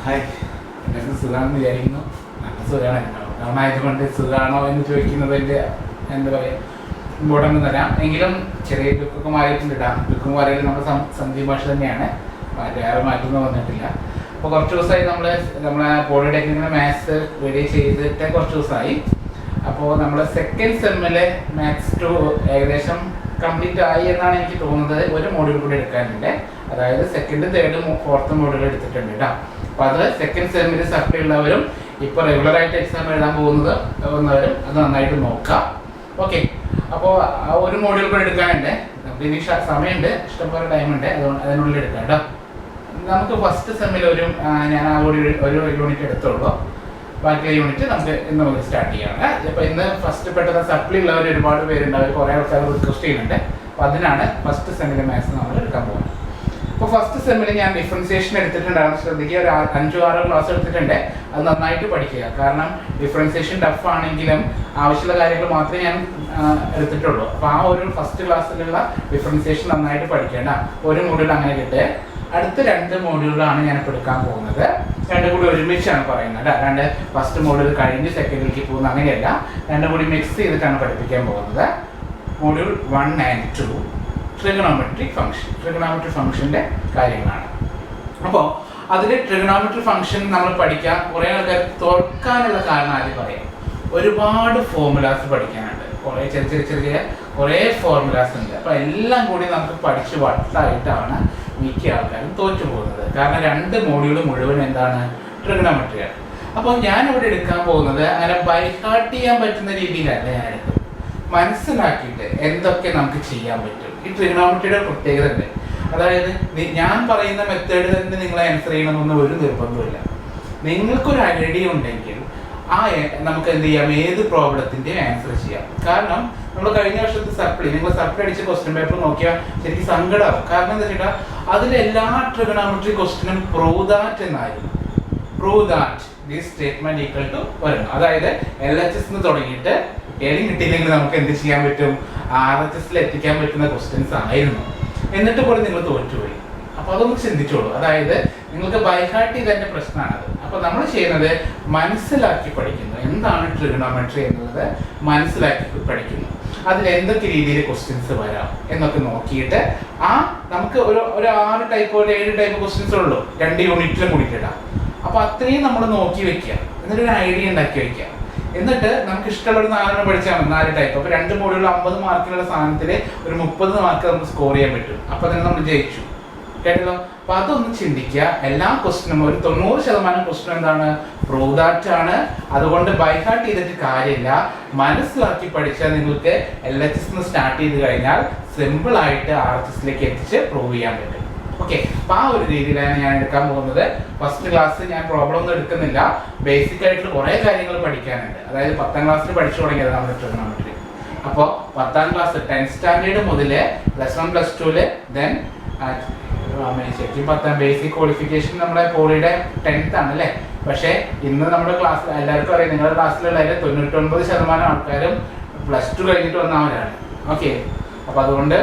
Hi, എല്ലാവർക്കും സുഖമാണെന്ന് വിചാരിക്കുന്നു. നല്ല സുഖമാണ്. ലോക്ക്ഡൗൺ ആയതുകൊണ്ട് സുഖമാണോ എന്ന് ചോദിക്കുന്നതിൻ്റെ എന്താ പറയുക ഇമ്പോർട്ടൻ്റ് തരാം. എങ്കിലും ചെറിയ ലുക്കൊക്കെ മാറിയിട്ടുണ്ട് കേട്ടോ. ലുക്ക് മാറിയത് നമ്മുടെ സന്ദീപ് ഭാഷ തന്നെയാണ്, വേറെ മാറ്റമൊന്നും വന്നിട്ടില്ല. അപ്പോൾ കുറച്ച് ദിവസമായി നമ്മളെ പോളിടെക്നിക്കിൻ്റെ മാത്സ് റെഡി ചെയ്തിട്ട് കുറച്ച് ദിവസമായി. അപ്പോൾ നമ്മൾ സെക്കൻഡ് സെമ്മിലെ മാത്സ് 2 ഏകദേശം കംപ്ലീറ്റ് ആയി എന്നാണ് എനിക്ക് തോന്നുന്നത്. ഒരു മോഡ്യൂൾ കൂടി എടുക്കാനുണ്ട്, അതായത് സെക്കൻഡ്, തേർഡ്, ഫോർത്ത് മോഡ്യൂൾ എടുത്തിട്ടുണ്ട് കേട്ടോ. അപ്പോൾ അത് സെക്കൻഡ് സെമ്മിൽ സപ്ലൈ ഉള്ളവരും ഇപ്പോൾ റെഗുലറായിട്ട് എക്സാം എഴുതാൻ പോകുന്നവരും അത് നന്നായിട്ട് നോക്കാം. ഓക്കെ, അപ്പോൾ ആ ഒരു മോഡ്യൂൾ കൂടി എടുക്കാനുണ്ട്. നമുക്ക് ഇനി സമയമുണ്ട്, ഇഷ്ടംപോലെ ടൈമുണ്ട്, അതിനുള്ളിൽ എടുക്കാം കേട്ടോ. നമുക്ക് ഫസ്റ്റ് സെമ്മിൽ ഞാൻ ആ ഒരു യൂണിറ്റ് എടുത്തുള്ളൂ. ബാക്കിയുള്ള യൂണിറ്റ് നമുക്ക് ഇന്ന് മുതൽ സ്റ്റാർട്ട് ചെയ്യാണ്. ഇപ്പോൾ ഇന്ന് ഫസ്റ്റ് പെട്ടെന്ന് സപ്ലി ഉള്ളവർ ഒരുപാട് പേരുണ്ട്, അവർ കുറേ ആൾക്കാർ റിക്വസ്റ്റ് ചെയ്യുന്നുണ്ട്. അപ്പോൾ അതിനാണ് ഫസ്റ്റ് സെമ്മിലെ മാത്സ് നമ്മൾ എടുക്കാൻ പോകുന്നത്. അപ്പോൾ ഫസ്റ്റ് സെമ്മിൽ ഞാൻ ഡിഫറൻസിയേഷൻ എടുത്തിട്ടുണ്ടാകുന്ന ശ്രദ്ധിക്കുക. ഒരു 5-6 ക്ലാസ് എടുത്തിട്ടുണ്ട്. അത് നന്നായിട്ട് പഠിക്കുക. കാരണം ഡിഫറൻസിയേഷൻ ടഫ് ആണെങ്കിലും ആവശ്യമുള്ള കാര്യങ്ങൾ മാത്രമേ ഞാൻ എടുത്തിട്ടുള്ളൂ. അപ്പോൾ ആ ഒരു ഫസ്റ്റ് ക്ലാസ്സിലുള്ള ഡിഫറൻസിയേഷൻ നന്നായിട്ട് പഠിക്കേണ്ട ഒരു മോഡ്യൂൾ അങ്ങനെ കിട്ടുക. അടുത്ത 2 മോഡ്യൂളാണ് ഞാൻ ഇപ്പോൾ എടുക്കാൻ പോകുന്നത്. 2 കൂടി ഒരുമിച്ചാണ് പറയുന്നത്. ഫസ്റ്റ് മോഡ്യൂൾ കഴിഞ്ഞ് സെക്കൻഡിലേക്ക് പോകുന്നത് അങ്ങനെയല്ല, 2 കൂടി മിക്സ് ചെയ്തിട്ടാണ് പഠിപ്പിക്കാൻ പോകുന്നത്. മോഡ്യൂൾ 1 and 2 ട്രിഗണോമെട്രിക് ഫംഗ്ഷൻ്റെ കാര്യങ്ങളാണ്. അപ്പോൾ അതിൽ ട്രിഗണോമെട്രിക് ഫംഗ്ഷൻ നമ്മൾ പഠിക്കാൻ കുറേ ആൾക്കാർ തോൽക്കാനുള്ള കാരണം ആദ്യം പറയാം. ഒരുപാട് ഫോർമുലാസ് പഠിക്കാനുണ്ട്, കുറേ ചെറിയ കുറേ ഫോർമുലാസ് ഉണ്ട്. അപ്പോൾ എല്ലാം കൂടി നമുക്ക് പഠിച്ച് വട്ടായിട്ടാണ് മിക്ക ആൾക്കാരും തോറ്റു പോകുന്നത്. കാരണം 2 മോഡ്യൂൾ മുഴുവൻ എന്താണ്, ട്രിഗണോമെട്രിയാണ്. അപ്പോൾ ഞാനിവിടെ എടുക്കാൻ പോകുന്നത് അങ്ങനെ ബൈഹാർട്ട് ചെയ്യാൻ പറ്റുന്ന രീതിയിലല്ല ഞാൻ എടുക്കുന്നത്. മനസ്സിലാക്കിയിട്ട് എന്തൊക്കെ നമുക്ക് ചെയ്യാൻ പറ്റും. ഈ ട്രിഗണോമെട്രിയുടെ പ്രത്യേകത ഉണ്ട്. അതായത് ഞാൻ പറയുന്ന മെത്തേഡ് തന്നെ നിങ്ങളെ ആൻസർ ചെയ്യണമെന്ന് ഒരു നിർബന്ധമില്ല. നിങ്ങൾക്കൊരു ഐഡിയ ഉണ്ടെങ്കിൽ നമുക്ക് എന്ത് ചെയ്യാം, ഏത് പ്രോബ്ലത്തിൻ്റെയും ആൻസർ ചെയ്യാം. കാരണം നമ്മൾ കഴിഞ്ഞ വർഷത്തെ നിങ്ങൾ സപ്ലി അടിച്ച ക്വസ്റ്റ്യൻ പേപ്പർ നോക്കിയാൽ ശരിക്കും സങ്കടമാവും. കാരണം എന്താ വെച്ചിട്ടാ അതിലെല്ലാ ട്രിഗണോമെട്രി ക്വസ്റ്റ്യനും പ്രൂവ് ദാറ്റ് എന്നായിരുന്നു. Prove that this statement equal to വരണം. അതായത് LHS തുടങ്ങിയിട്ട് ഏതും കിട്ടിയില്ലെങ്കിൽ നമുക്ക് എന്ത് ചെയ്യാൻ പറ്റും, RHS എത്തിക്കാൻ പറ്റുന്ന ക്വസ്റ്റ്യൻസ് ആയിരുന്നു. എന്നിട്ട് പോലും നിങ്ങൾ തോറ്റുപോയി. അപ്പോൾ അതൊന്ന് ചിന്തിച്ചോളൂ. അതായത് നിങ്ങൾക്ക് ബൈഹാർട്ട് ചെയ്തതിൻ്റെ പ്രശ്നമാണത്. അപ്പോൾ നമ്മൾ ചെയ്യുന്നത് മനസ്സിലാക്കി പഠിക്കുന്നു. എന്താണ് ട്രിഗണോമെട്രി എന്നുള്ളത് മനസ്സിലാക്കി പഠിക്കുന്നു. അതിൽ എന്തൊക്കെ രീതിയിൽ ക്വസ്റ്റ്യൻസ് വരാം എന്നൊക്കെ നോക്കിയിട്ട് നമുക്ക് ഒരു 6 ടൈപ്പ് 7 ടൈപ്പ് ക്വസ്റ്റ്യൻസ് ഉള്ളൂ 2 യൂണിറ്റിലും കൂടിയിട്ടിടാം. അപ്പോൾ അത്രയും നമ്മൾ നോക്കി വെക്കുക, എന്നിട്ടൊരു ഐഡിയ ഉണ്ടാക്കി വെക്കുക. എന്നിട്ട് നമുക്ക് ഇഷ്ടമുള്ള ഒരു 4 പഠിച്ചാൽ മതി, 4 ടൈപ്പ്. അപ്പോൾ 2 മോഡ്യൂളിൽ 50 മാർക്കിനുള്ള സാധനത്തിൽ ഒരു 30 മാർക്ക് നമുക്ക് സ്കോർ ചെയ്യാൻ പറ്റും. അപ്പോൾ തന്നെ നമ്മൾ ജയിച്ചു, കേട്ടല്ലോ. അപ്പോൾ അതൊന്ന് ചിന്തിക്കുക. എല്ലാ ക്വസ്റ്റ്യനും ഒരു 90% ക്വസ്റ്റ്യൻ എന്താണ്, പ്രൂവ് ദാറ്റ് ആണ്. അതുകൊണ്ട് ബൈഹാർട്ട് ചെയ്തിട്ട് കാര്യമില്ല, മനസ്സിലാക്കി പഠിച്ചാൽ നിങ്ങൾക്ക് LHS സ്റ്റാർട്ട് ചെയ്ത് കഴിഞ്ഞാൽ സിമ്പിളായിട്ട് RHS എത്തിച്ച് പ്രൂവ് ചെയ്യാൻ പറ്റും. ഓക്കെ, അപ്പോൾ ആ ഒരു രീതിയിലാണ് ഞാൻ എടുക്കാൻ പോകുന്നത്. ഫസ്റ്റ് ക്ലാസ് ഞാൻ പ്രോബ്ലം ഒന്നും എടുക്കുന്നില്ല. ബേസിക് ആയിട്ടുള്ള കുറേ കാര്യങ്ങൾ പഠിക്കാനുണ്ട്. അതായത് 10ാം ക്ലാസ്സിൽ പഠിച്ചു തുടങ്ങിയത് നമ്മുടെ ട്രിഗണോമെട്രി. അപ്പോൾ 10ാം ക്ലാസ് 10th സ്റ്റാൻഡേർഡ് മുതൽ +1 +2 ദെൻ ശരിക്കും 10ാം ബേസിക് ക്വാളിഫിക്കേഷൻ നമ്മുടെ പോളിയുടെ 10th ആണ് അല്ലേ. പക്ഷേ ഇന്ന് നമ്മുടെ ക്ലാസ്സിൽ എല്ലാവർക്കും അറിയാം, നിങ്ങളുടെ ക്ലാസ്സിലുള്ള 99% ആൾക്കാരും +2 കഴിഞ്ഞിട്ട് വന്നവരാണ്. ഓക്കെ, അപ്പോൾ അതുകൊണ്ട്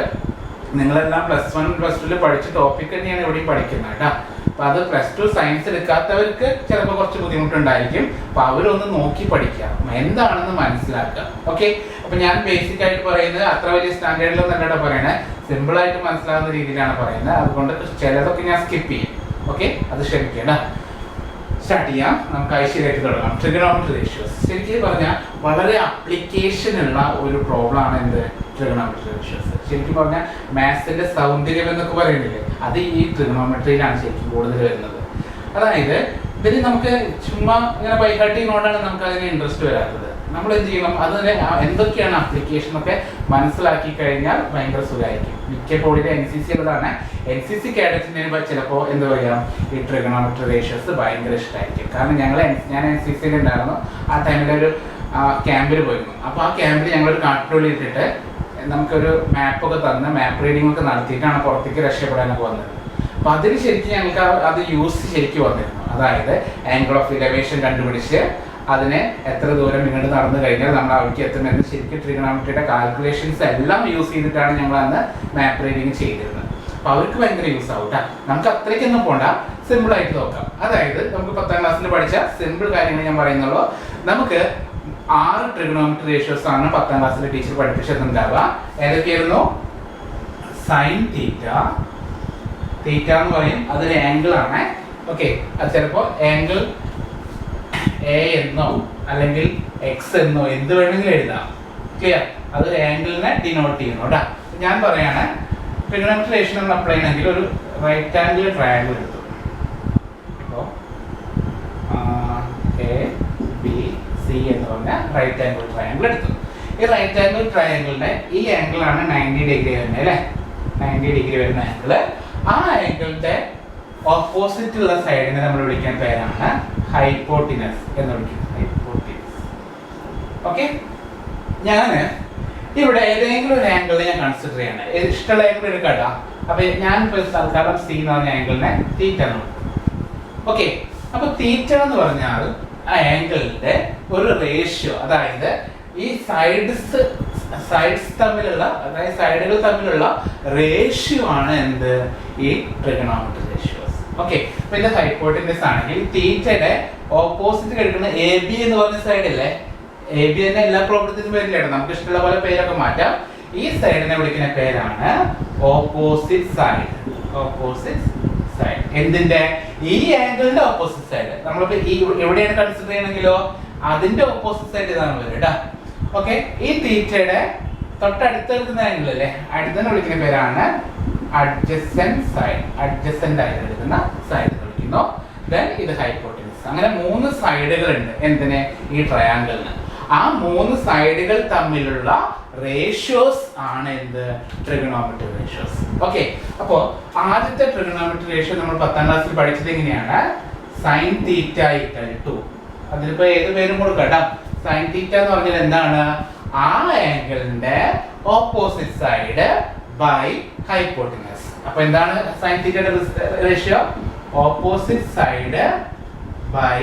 നിങ്ങളെല്ലാം +1 +2 പഠിച്ച ടോപ്പിക് തന്നെയാണ് ഇവിടെയും പഠിക്കുന്നത് കേട്ടോ. അപ്പോൾ അത് +2 സയൻസ് എടുക്കാത്തവർക്ക് ചിലപ്പോൾ കുറച്ച് ബുദ്ധിമുട്ടുണ്ടായിരിക്കും. അപ്പോൾ അവരൊന്ന് നോക്കി പഠിക്കുക, എന്താണെന്ന് മനസ്സിലാക്കുക. ഓക്കെ, അപ്പോൾ ഞാൻ ബേസിക് ആയിട്ട് പറയുന്നത് അത്ര വലിയ സ്റ്റാൻഡേർഡിലൊന്നും അല്ലട്ടോ പറയണേ, സിമ്പിളായിട്ട് മനസ്സിലാവുന്ന രീതിയിലാണ് പറയുന്നത്. അതുകൊണ്ട് ചിലതൊക്കെ ഞാൻ സ്കിപ്പ് ചെയ്യും. ഓക്കെ, അത് ക്ഷമിക്കേണ്ട. സ്റ്റാർട്ട് ചെയ്യാം. നമുക്ക് ഐശ്വര്യമായിട്ട് തുടങ്ങാം. ട്രിഗണോമെട്രി റേഷ്യോസ് ശരിക്കും പറഞ്ഞാൽ വളരെ അപ്ലിക്കേഷൻ ഉള്ള ഒരു പ്രോബ്ലമാണ് എന്ത്, ട്രിഗണോമെട്രി റേഷ്യോസ്. ശരിക്കും പറഞ്ഞാൽ മാത്സിന്റെ സൗന്ദര്യം എന്നൊക്കെ പറയുന്നില്ലേ, അത് ഈ ട്രിഗണോമെട്രിയിലാണ് ശരിക്കും കൂടുതൽ വരുന്നത്. അതായത് ഇതിന് നമുക്ക് ചുമ്മാ ഇങ്ങനെ ബൈഹാർട്ട് ചെയ്യുന്നതുകൊണ്ടാണ് നമുക്ക് അതിന് ഇൻട്രസ്റ്റ് വരാത്തത്. നമ്മൾ എന്ത് ചെയ്യണം, അതിന് എന്തൊക്കെയാണ് ആപ്ലിക്കേഷൻ ഒക്കെ മനസ്സിലാക്കി കഴിഞ്ഞാൽ ഭയങ്കര സുഖമായിരിക്കും. മിക്ക പോളിയുടെ NCC ഉള്ളതാണ്. NCC കാഡറ്റിന് ചിലപ്പോൾ എന്താ പറയുക, ഈ ട്രിഗണോമെട്രി റേഷ്യോസ് ഭയങ്കര ഇഷ്ടമായിരിക്കും. കാരണം ഞാൻ NCCയിൽ ഉണ്ടായിരുന്നു. ആ ടൈമിലൊരു ക്യാമ്പിൽ പോയിരുന്നു. അപ്പോൾ ആ ക്യാമ്പിൽ ഞങ്ങളൊരു കാട്ടിനുള്ളിൽ ഇട്ടിട്ട് നമുക്കൊരു മാപ്പൊക്കെ തന്ന് മാപ്പ് റീഡിംഗ് ഒക്കെ നടത്തിയിട്ടാണ് പുറത്തേക്ക് രക്ഷപ്പെടാനൊക്കെ വന്നത്. അപ്പോൾ അതിന് ശരിക്കും ഞങ്ങൾക്ക് അത് യൂസ് ശരിക്കും വന്നിരുന്നു. അതായത് ആംഗിൾ ഓഫ് ഇലവേഷൻ കണ്ടുപിടിച്ച് അതിനെ എത്ര ദൂരം ഇങ്ങോട്ട് നടന്നു കഴിഞ്ഞാൽ നമ്മൾ അവിടേക്ക് എത്തുമെന്ന് ശരിക്കും ട്രിഗണോമെട്രിയുടെ കാൽക്കുലേഷൻസ് എല്ലാം യൂസ് ചെയ്തിട്ടാണ് ഞങ്ങൾ അന്ന് മാപ്പ് റീഡിങ് ചെയ്തിരുന്നത്. അപ്പൊ അവർക്ക് ഭയങ്കര യൂസ് ആവും കേട്ടോ. നമുക്ക് അത്രയ്ക്കൊന്നും പോണ്ട, സിമ്പിൾ ആയിട്ട് നോക്കാം. അതായത് നമുക്ക് 10ാം ക്ലാസ്സിൽ പഠിച്ച സിമ്പിൾ കാര്യങ്ങൾ ഞാൻ പറയുന്നുള്ളൂ. നമുക്ക് 6 ട്രിഗണോമെട്രി റേഷ്യോസ് ആണ് 10ാം ക്ലാസ്സിലെ ടീച്ചർ പഠിപ്പിച്ചിട്ടുണ്ടാവുക. ഏതൊക്കെയായിരുന്നു? സൈൻ തീറ്റ, തീറ്റ എന്ന് പറയും, അതൊരു ആംഗിൾ ആണ്. ഓക്കെ, അത് ചിലപ്പോൾ ആംഗിൾ എ എന്നോ അല്ലെങ്കിൽ എക്സ് എന്നോ എന്ത് വേണമെങ്കിലും എഴുതാം. ക്ലിയർ? അതൊരു ആംഗിളിനെ ഡിനോട്ട് ചെയ്യുന്നു കേട്ടോ. ഞാൻ പറയാണ്, ട്രിഗണോമെട്രി റേഷ്യോ നമ്മൾ അപ്ലൈ ചെയ്യണമെങ്കിൽ ഒരു റൈറ്റ് ആംഗിൾ ട്രയാംഗിൾ എടുത്തു. അപ്പോൾ എ ബി സി എന്ന് പറഞ്ഞ റൈറ്റ് ആംഗിൾ ട്രയാംഗിൾ എടുത്തു. ഈ റൈറ്റ് ആംഗിൾ ട്രയാംഗിളിന്റെ ഈ ആംഗിൾ ആണ് 90 ഡിഗ്രി വരുന്നത് അല്ലേ? 90 ഡിഗ്രി വരുന്ന ആംഗിൾ. ആ ആംഗിളിന്റെ ഓപ്പോസിറ്റ് ഉള്ള സൈഡിനെ നമ്മൾ വിളിക്കുന്ന പേരാണ് ഹൈപ്പോട്ടിനസ് എന്ന് വിളിക്കുന്നത്. ഹൈപ്പോട്ടിനസ്. ഓക്കെ, ഞാൻ ഇവിടെ ഏതെങ്കിലും ഒരു ആംഗിളിനെ ഞാൻ കൺസിഡർ ചെയ്യണം. ഇഷ്ടമുള്ള ആംഗിൾ എടുക്കട്ടോ. അപ്പൊ ഞാൻ തൽക്കാലം സി എന്ന് പറഞ്ഞ ആംഗിളിനെ തീറ്റ എന്ന് വിളിക്കും. ഓക്കെ, അപ്പൊ തീറ്റ എന്ന് പറഞ്ഞാൽ ആ ആംഗിളിന്റെ ഒരു റേഷ്യോ, അതായത് ഈ സൈഡ്സ് തമ്മിലുള്ള, അതായത് സൈഡുകൾ തമ്മിലുള്ള റേഷ്യോ ആണ് എന്ത്? ഈ ട്രിഗണോമെട്രി റേഷ്യോസ്. ഓക്കെ, അപ്പൊ ഇത് ഹൈപ്പോട്ടിനസ് ആണെങ്കിൽ തീറ്റയുടെ ഓപ്പോസിറ്റ് കിടക്കുന്ന എ ബി എന്ന് പറഞ്ഞ സൈഡ് അല്ലേ? എ ബി തന്നെ എല്ലാ പ്രോബ്ലത്തിനും പേരില്ല, നമുക്ക് ഇഷ്ടമുള്ള പോലെ പേരൊക്കെ മാറ്റാം. ഈ സൈഡിനെ വിളിക്കുന്ന പേരാണ് ഓപ്പോസിറ്റ് സൈഡ്. ഓപ്പോസിറ്റ് സൈഡ് എന്തിന്റെ? ഈ ആംഗിളിന്റെ ഓപ്പോസിറ്റ് സൈഡ്. നമ്മളിപ്പോ ഈ എവിടെയാണ് കൺസിഡർ ചെയ്യണമെങ്കിലോ അതിന്റെ ഓപ്പോസിറ്റ് സൈഡ് ഇതാണ് വരും കേട്ടോ. ഓക്കെ, ഈ തീറ്റയുടെ തൊട്ടടുത്ത് എടുക്കുന്ന ആംഗിൾ അല്ലേ, അടുത്തന്നെ വിളിക്കുന്ന പേരാണ് അഡ്ജസന്റ് സൈഡ്. അഡ്ജസന്റ് ആയിട്ട് എടുക്കുന്ന സൈഡ് വിളിക്കുന്നു. ദെൻ ഇത് ഹൈപ്പോട്ടിനസ്. അങ്ങനെ 3 സൈഡുകൾ ഉണ്ട് എന്തിന്? ഈ ട്രയാംഗിളിന്. ആ 3 സൈഡുകൾ തമ്മിലുള്ള റേഷ്യോസ് ആണ് എന്ത്? Trigonometry ratios. ഓക്കെ, അപ്പോ ആദ്യത്തെ ട്രിഗണോമെട്രി റേഷ്യോ നമ്മൾ 10ാം ക്ലാസ്സിൽ പഠിച്ചത് എങ്ങനെയാണ്? സൈൻ തീറ്റ ഈക്വൽ ടു, അതിലിപ്പോ ഏത് പേരും കൊടുക്കാം. സൈൻ തീറ്റ എന്ന് പറഞ്ഞാൽ എന്താണ്? ആ ആംഗിളിന്റെ ഓപ്പോസിറ്റ് സൈഡ് ബൈ ഹൈപ്പോട്ടിനസ്. അപ്പൊ എന്താണ് സൈൻ തീറ്റയുടെ ratio? Opposite side by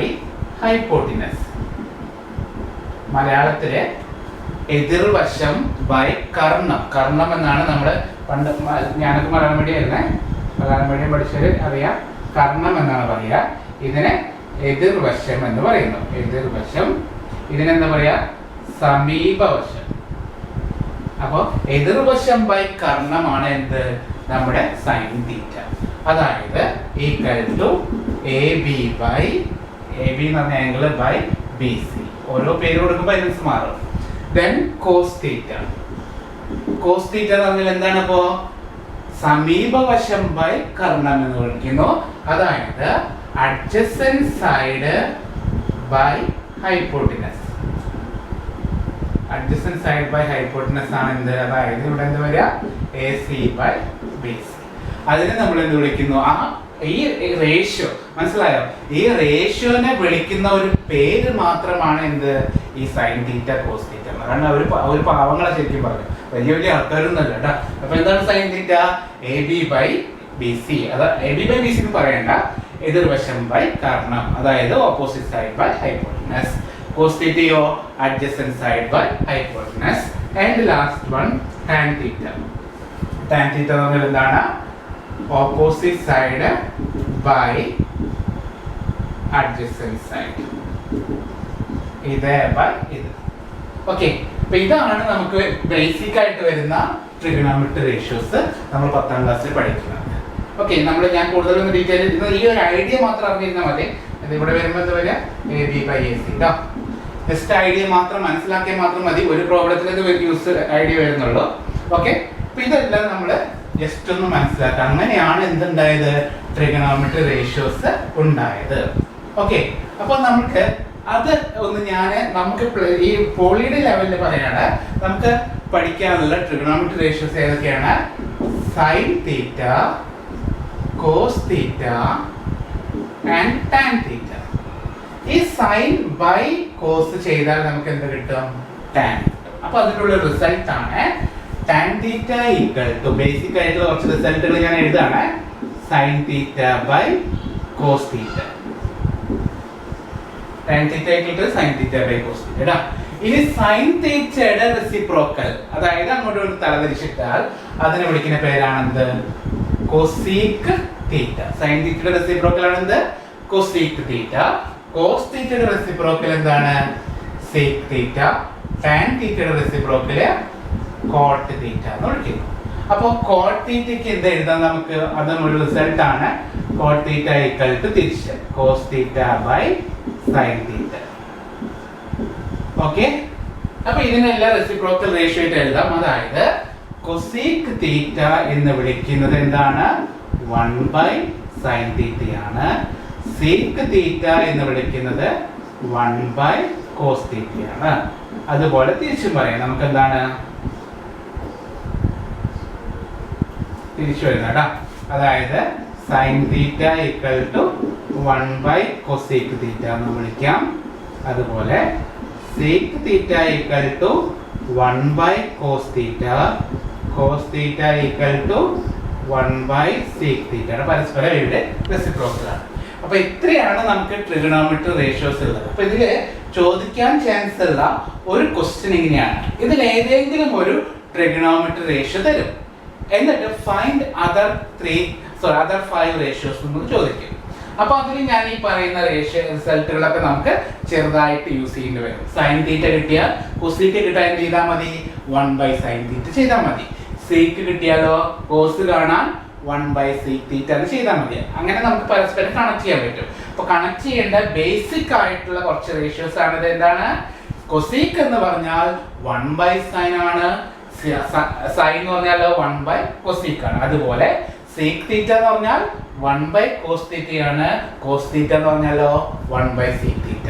hypotenuse. മലയാളത്തിലെ എതിർവശം ബൈ കർണം. കർണം എന്നാണ് നമ്മൾ പണ്ട്, ഞാനൊക്കെ മലയാളം മീഡിയം ആയിരുന്നേ, മലയാളം മീഡിയം പഠിച്ചവര് അറിയാം. കർണം എന്നാണ് പറയുക. ഇതിനെ എതിർവശം എന്ന് പറയുന്നു. എതിർവശം. ഇതിനെന്താ പറയാ? സമീപവശം. അപ്പൊ എതിർവശം ബൈ കർണമാണ് എന്ത്? നമ്മുടെ സൈൻ തീറ്റ. അതായത് equal to A B by, A B എന്ന് പറഞ്ഞ ആംഗിൾ ബൈ ബി സി. ഓരോ പേര് കൊടുക്കുമ്പോൾ അതിനനുസരിച്ച് മാറും. Then cos theta. Cos theta എന്ന് പറഞ്ഞാൽ എന്താണ്? അപ്പോ സമീപവശം ബൈ കർണം എന്ന് വിളിക്കുന്നു. അതായത് adjacent side by hypotenuse. Adjacent side by hypotenuse ആണ് എന്ത്? അതായത് ഇവിടെ എന്ത് വരിക? A C by B C. അതിനെ നമ്മൾ എന്ത് വിളിക്കുന്നു? ആ ഈ റേഷ്യോ മനസ്സിലായോ? ഈ റേഷ്യോനെ വിളിക്കുന്ന ഒരു പേര് മാത്രമാണ് എന്ത്? ഈ സൈൻ തീറ്റ കോസ് തീറ്റ. കാരണം അവർ പാവങ്ങളെ ശരിക്കും പറഞ്ഞു, വലിയ വലിയ ആൾക്കാരൊന്നുമല്ല കേട്ടോ. അപ്പൊ എന്താണ് sine theta? A B by B C. അത് A B by B C എന്ന് പറയണ്ട, എതിർവശം ബൈ കർണം, അതായത് opposite side by hypotenuse. Cos തീറ്റയോ adjacent side by hypotenuse. And last one tan theta. Tan theta എന്ന് പറഞ്ഞാൽ എന്താണ്? Opposite side by adjacent side. ഇത് ബൈ ഇത്. ഓക്കെ, അപ്പൊ ഇതാണ് നമുക്ക് ബേസിക് ആയിട്ട് വരുന്ന ട്രിഗണോമെട്രി റേഷ്യോസ് നമ്മൾ 10ാം ക്ലാസ്സിൽ പഠിക്കുന്നത്. ഓക്കെ, ഞാൻ കൂടുതലൊന്നും ഡീറ്റെയിൽ ഈ ഒരു ഐഡിയ മാത്രം അറിഞ്ഞിരുന്നാൽ മതി. അത് ഇവിടെ വരുമ്പോൾ എന്താ പറയുക? A B by A C. Just idea മാത്രം മനസ്സിലാക്കിയാൽ മാത്രം മതി. ഒരു പ്രോബ്ലത്തിൽ ഇത് യൂസ് ഐഡിയ വരുന്നുള്ളൂ. ഓക്കെ, അപ്പൊ ഇതെല്ലാം നമ്മൾ ജസ്റ്റ് ഒന്ന് മനസ്സിലാക്കാം. അങ്ങനെയാണ് എന്തുണ്ടായത്? ട്രിഗണോമെട്രി റേഷ്യോസ് ഉണ്ടായത്. ഓക്കെ, അപ്പൊ നമുക്ക് അത് ഒന്ന് നമുക്ക് ഈ പോളിയുടെ ലെവലിൽ പറയാണ് നമുക്ക് പഠിക്കാനുള്ള ട്രിഗണോമെട്രി റേഷ്യോസ് ഏതൊക്കെയാണ്? Sine theta, cos theta and tan theta. ഈ സൈൻ ബൈ കോസ് ചെയ്താൽ നമുക്ക് എന്ത് കിട്ടും? ടാൻ കിട്ടും. അപ്പൊ അതിനുള്ള റിസൾട്ട് ആണ് tan theta equal to, basic ആയിട്ടുള്ള കുറച്ച് റിസൾട്ടുകൾ ഞാൻ എഴുതാണ്. Sine theta by cos theta. Tan theta equal to sine theta by cos theta. ഇനി സൈൻ തീറ്റയുടെ റെസിപ്രോക്കൽ, അതായത് അങ്ങോട്ട് തലതിരിച്ചിട്ടാൽ അതിനെ വിളിക്കുന്ന പേരാണെന്ത്? Cosec theta. സൈൻ തീറ്റയുടെ റെസിപ്രോക്കൽ ആണ് എന്ത്? Cosec theta. കോസ് തീറ്റയുടെ റെസിപ്രോക്കൽ എന്താണ്? Sec theta. ടാൻ തീറ്റയുടെ റെസിപ്രോക്കൽ കോട്ട് തീറ്റ എന്ന് വിളിക്കുന്നു. അപ്പോൾ കോട്ട് തീറ്റയ്ക്ക് എന്ത് എഴുതാം നമുക്ക്? അതും ഒരു റിസൾട്ട് ആണ്. കോട്ട് തീറ്റ ഈക്വൽ ടു തിരിച്ച് cos theta by sine theta. Okay, അപ്പൊ ഇതിനെല്ലാം റെസിപ്രോക്കൽ റേഷ്യോ ആയിട്ട് എഴുതാം. അതായത് കൊസീക് തീറ്റ എന്ന് വിളിക്കുന്നത് എന്താണ്? 1/sin തീറ്റയാണ്. സീക് തീറ്റ എന്ന് വിളിക്കുന്നത് 1/cos തീറ്റയാണ്. അതുപോലെ തിരിച്ചും പറയാം. നമുക്ക് എന്താണ് തിരിച്ചു വരുന്നത് കേട്ടോ. അതായത് sine theta equal to 1/cosec theta എന്ന് വിളിക്കാം. അതുപോലെ sec theta equal to 1/cos theta, cos theta equal to 1/sec തീറ്റയുടെ പരസ്പരം ഇവിടെ റെസിപ്രോക്കലാണ്. അപ്പൊ ഇത്രയാണ് നമുക്ക് ട്രിഗണോമെട്രി റേഷ്യോസ് ഉള്ളത്. അപ്പൊ ഇതില് ചോദിക്കാൻ ചാൻസ് ഉള്ള ഒരു ക്വസ്റ്റ്യൻ ഇങ്ങനെയാണ്: ഇതിൽ ഏതെങ്കിലും ഒരു ട്രിഗണോമെട്രി റേഷ്യോ തരും, എന്നിട്ട് ഫൈൻഡ് അതർ 5 റേഷ്യോസ് നമുക്ക് ചോദിക്കും. അപ്പൊ അതിൽ ഞാൻ ഈ പറയുന്ന റേഷ്യോ റിസൾട്ടുകളൊക്കെ നമുക്ക് ചെറുതായിട്ട് യൂസ് ചെയ്യേണ്ടി വരും. സൈൻ തീറ്റ കിട്ടിയാൽ കൊസീക് കിട്ടാൻ എന്ത് ചെയ്താൽ മതി? 1/sin തീറ്റ ചെയ്താൽ മതി. സീക്ക് കിട്ടിയാലോ കോസ് കാണാൻ 1/sec തീറ്റ എന്ന് ചെയ്താൽ മതി. അങ്ങനെ നമുക്ക് പരസ്പരം കണക്ട് ചെയ്യാൻ പറ്റും. അപ്പൊ കണക്ട് ചെയ്യേണ്ട ബേസിക് ആയിട്ടുള്ള കുറച്ച് റേഷ്യോസ് ആണ്. ഇത് എന്താണ്? കൊസീക് എന്ന് പറഞ്ഞാൽ 1/sin ആണ്, സൈൻ എന്ന് പറഞ്ഞാൽ 1/cosec ആണ്. അതുപോലെ സീക് തീറ്റ എന്ന് പറഞ്ഞാൽ 1/cos തീറ്റയാണ്, കോസ് തീറ്റ എന്ന് പറഞ്ഞാലോ 1/sec തീറ്റ.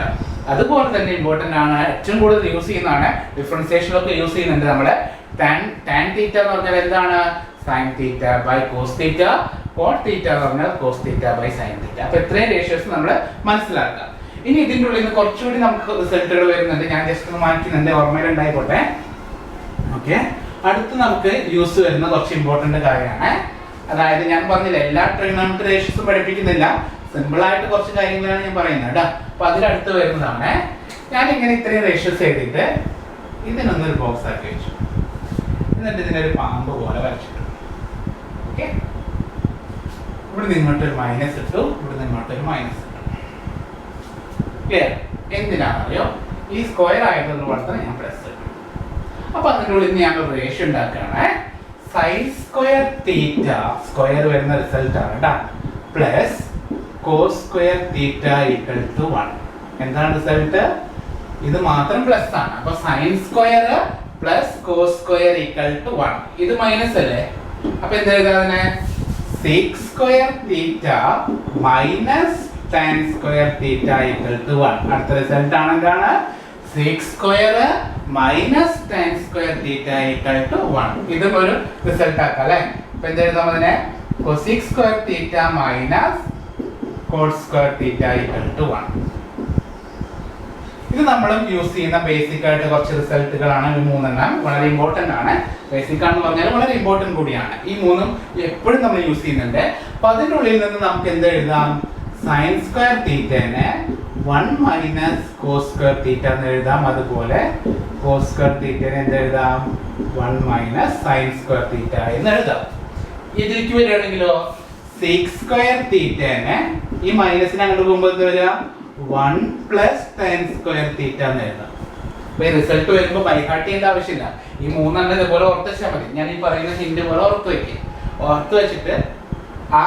അതുപോലെ തന്നെ ഇമ്പോർട്ടന്റ് ആണ്, ഏറ്റവും കൂടുതൽ യൂസ് ചെയ്യുന്നതാണ്, ഡിഫറൻസിയേഷനിലൊക്കെ യൂസ് ചെയ്യുന്നുണ്ട് നമ്മുടെ tan തീറ്റ എന്ന് പറഞ്ഞാൽ എന്താണ്? sin theta by cos theta, cot theta എന്ന് പറഞ്ഞാൽ cos theta by sin theta. അപ്പൊ ഇത്രയും റേഷ്യോസ് നമ്മൾ മനസ്സിലാക്കുക. ഇനി ഇതിൻ്റെ ഉള്ളിൽ നിന്ന് കുറച്ചുകൂടി നമുക്ക് റിസൾട്ടുകൾ വരുന്നുണ്ട്. ഞാൻ ജസ്റ്റ് ഒന്ന് മാറ്റുന്നുണ്ട്, ഓർമ്മയിൽ ഉണ്ടായിക്കോട്ടെ. ഓക്കെ, അടുത്ത് നമുക്ക് യൂസ് വരുന്ന കുറച്ച് ഇമ്പോർട്ടന്റ് കാര്യമാണ്. അതായത് ഞാൻ പറഞ്ഞില്ല എല്ലാ ട്രിഗണോമെട്രി റേഷ്യോസും പഠിപ്പിക്കുന്നില്ല, സിമ്പിൾ ആയിട്ട് കുറച്ച് കാര്യങ്ങളാണ് ഞാൻ പറയുന്നത് കേട്ടോ. അപ്പൊ അതിലടുത്ത് വരുന്നതാണ്, ഞാൻ ഇങ്ങനെ ഇത്രയും റേഷ്യോസ് എഴുതിയിട്ട് ഇതിനൊന്നൊരു ബോക്സ് ആക്കി വെച്ചു, എന്നിട്ട് ഇതിനൊരു പാമ്പ് പോലെ വരച്ചിട്ടു. ഓക്കെ, ഇവിടെ നിങ്ങോട്ടൊരു മൈനസ് ഇട്ടു, ഇവിടെ നിങ്ങോട്ടൊരു മൈനസ് ഇട്ടു. ക്ലിയർ? എന്തിനാണെന്നറിയോ? ഈ സ്ക്വയർ ആയതുകൊണ്ട് തന്നെ ഞാൻ പ്ലസ് ഇട്ടു. അപ്പൊ അതിൻ്റെ ഉള്ളിൽ ഞാൻ ഒരു റേഷ്യോ ഉണ്ടാക്കുകയാണ്. സൈൻ സ്ക്വയർ തീറ്റ, സ്ക്വയർ വരുന്ന റിസൾട്ട് ആണ് കേട്ടോ, plus cos square theta equal to 1. എന്താണ് റിസൾട്ട്? ഇത് മാത്രം പ്ലസ് ആണ്. അപ്പൊ sine square plus cos square equal to 1. ഇത് മൈനസ് അല്ലേ? അപ്പൊ എന്താ അതിനെ? Sec square theta minus tan square theta equal to 1. അടുത്ത റിസൾട്ട് ആണ് എന്താണ്? Sec square minus tan square theta equal to 1. ഇതും ഒരു റിസൾട്ട് ആക്കാം അല്ലേ? അപ്പൊ എന്താ എഴുതാം അതിനെ? Cosec square theta minus cot square theta equal to 1. ഇത് നമ്മളും യൂസ് ചെയ്യുന്ന ബേസിക് ആയിട്ട് കുറച്ച് റിസൾട്ടുകളാണ്. ഈ മൂന്നെണ്ണം വളരെ ഇമ്പോർട്ടന്റ് ആണ്. ബേസിക് ആണെന്ന് പറഞ്ഞാൽ വളരെ ഇമ്പോർട്ടന്റ് കൂടിയാണ്. ഈ മൂന്നും എപ്പോഴും നമ്മൾ യൂസ് ചെയ്യുന്നുണ്ട്. അപ്പൊ അതിൻ്റെ ഉള്ളിൽ നിന്ന് നമുക്ക് എന്ത് എഴുതാം? സൈൻ സ്ക്വയർ തീറ്റനെ 1 മൈനസ് കോസ് സ്ക്വയർ തീറ്റ എന്ന് എഴുതാം. അതുപോലെ കോസ് സ്ക്വയർ തീറ്റനെ എന്ത് എഴുതാം? 1 മൈനസ് സൈൻ സ്ക്വയർ തീറ്റ എന്ന് എഴുതാം. ഇതിലേക്ക് വരികയാണെങ്കിലോ സീക് സ്ക്വയർ തീറ്റനെ ഈ മൈനസിന് അങ്ങോട്ട് പോകുമ്പോൾ എന്ത് വരിക? 1 പ്ലസ് ടാൻ സ്ക്വയർ തീറ്റ എന്ന് എഴുതാം. അപ്പൊ ഈ റിസൾട്ട് വരുമ്പോൾ ബൈഹാർട്ട് ചെയ്യേണ്ട ആവശ്യമില്ല. ഈ മൂന്നെണ്ണം ഇതുപോലെ ഓർത്ത് വെച്ചാൽ മതി. ഞാൻ ഈ പറയുന്ന ഹിന്റ് പോലെ ഓർത്ത് വെക്കുക. ഓർത്ത് വെച്ചിട്ട് ആ